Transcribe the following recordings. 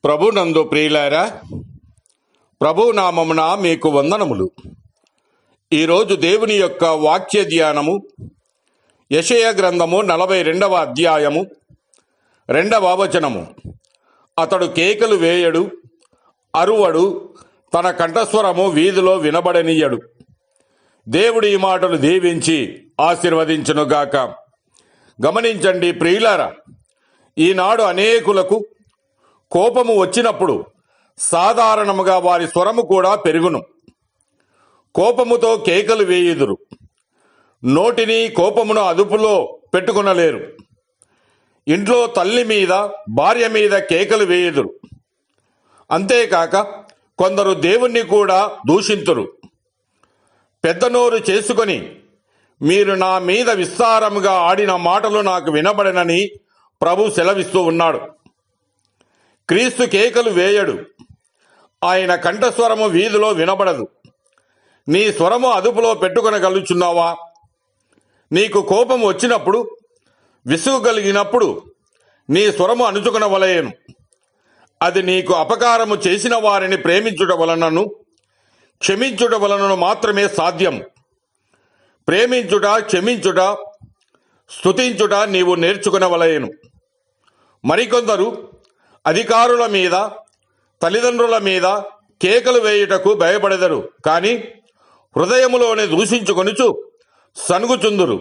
ప్రభునందు ప్రియులారా, ప్రభు నామమున మీకు వందనములు. ఈరోజు దేవుని యొక్క వాక్య ధ్యానము యెషయా గ్రంథము 42వ అధ్యాయము 2వ వచనము. అతడు కేకలు వేయడు, అరువడు, తన కంఠస్వరము వీధిలో వినబడనీయడు. దేవుడు ఈ మాటలు దీవించి ఆశీర్వదించునుగాక. గమనించండి ప్రియులారా, ఈనాడు అనేకులకు కోపము వచ్చినప్పుడు సాధారణముగా వారి స్వరము కూడా పెరుగును. కోపముతో కేకలు వేయుదురు, నోటిని కోపమును అదుపులో పెట్టుకునలేరు. ఇంట్లో తల్లి మీద, భార్య మీద కేకలు వేయుదురు. అంతేకాక కొందరు దేవుణ్ణి కూడా దూషింతురు. పెద్ద నోరు చేసుకొని మీరు నా మీద విస్తారముగా ఆడిన మాటలు నాకు వినబడనని ప్రభు సెలవిస్తూ ఉన్నాడు. క్రీస్తు కేకలు వేయడు, ఆయన కంఠస్వరము వీధిలో వినబడదు. నీ స్వరము అదుపులో పెట్టుకొనగలుగుచున్నావా? నీకు కోపం వచ్చినప్పుడు, విసుగు కలిగినప్పుడు నీ స్వరము అణుచుకొనవలెను. అది నీకు అపకారము చేసిన వారిని ప్రేమించుట వలనను క్షమించుట వలనను మాత్రమే సాధ్యం. ప్రేమించుట, క్షమించుట, స్తుతించుట నీవు నేర్చుకునవలెను. మరికొందరు అధికారుల మీద, తల్లిదండ్రుల మీద కేకలు వేయుటకు భయపడెదరు, కానీ హృదయములోనే దూషించుకొనుచు సనుగుచుందురు.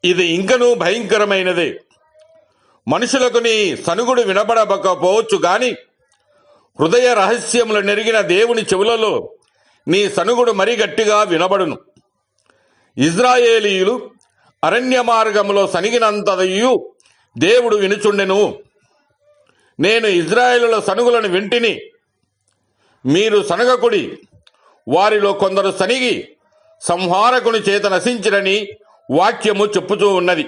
ఇది ఇంకనూ భయంకరమైనదే. మనుషులకు నీ సనుగుడు వినబడకపోవచ్చు, గాని హృదయ రహస్యములు నెరిగిన దేవుని చెవులలో నీ సనుగుడు మరీ గట్టిగా వినబడును. ఇజ్రాయేలీయులు అరణ్య మార్గములో సనిగినంతయు దేవుడు వినుచుండెను. నేను ఇజ్రాయేలుల సనుగులను వింటిని, మీరు సనగకుడి. వారిలో కొందరు సనిగి సంహారకుని చేత నశించిరని వాక్యము చెప్పుచూ ఉన్నది.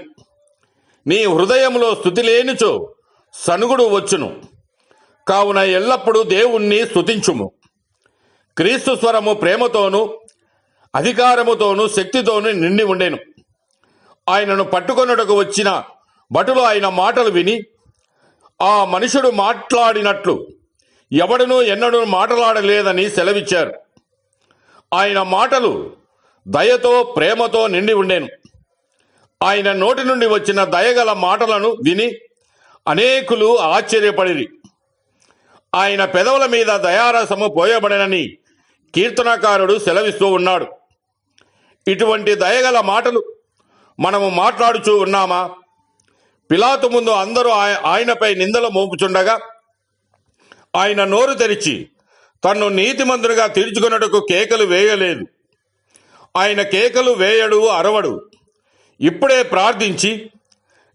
నీ హృదయంలో స్తుతి లేనిచో సనుగుడు వచ్చును. కావున ఎల్లప్పుడూ దేవుణ్ణి స్తుతించుము. క్రీస్తు స్వరము ప్రేమతోనూ అధికారముతోనూ శక్తితోనూ నిండి ఉండెను. ఆయనను పట్టుకొనుటకు వచ్చిన భటులు ఆయన మాటలు విని, ఆ మనుషుడు మాట్లాడినట్లు ఎవడనూ ఎన్నడూ మాట్లాడలేదని సెలవిచ్చారు. ఆయన మాటలు దయతో, ప్రేమతో నిండి ఉండేను. ఆయన నోటి నుండి వచ్చిన దయగల మాటలను విని అనేకులు ఆశ్చర్యపడిరి. ఆయన పెదవుల మీద దయారసము పోయబడనని కీర్తనకారుడు సెలవిస్తూ ఉన్నాడు. ఇటువంటి దయగల మాటలు మనము మాట్లాడుచూ ఉన్నామా? పిలాతు ముందు అందరూ ఆయనపై నిందలు మోపుచుండగా ఆయన నోరు తెరిచి తన్ను నీతిమంతునిగా తీర్చుకున్నట్టుకు కేకలు వేయలేదు. ఆయన కేకలు వేయడు, అరవడు. ఇప్పుడే ప్రార్థించి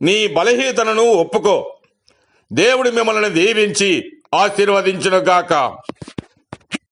నీ బలహీనతను ఒప్పుకో. దేవుడు మిమ్మల్ని దీవించి ఆశీర్వదించునుగాక.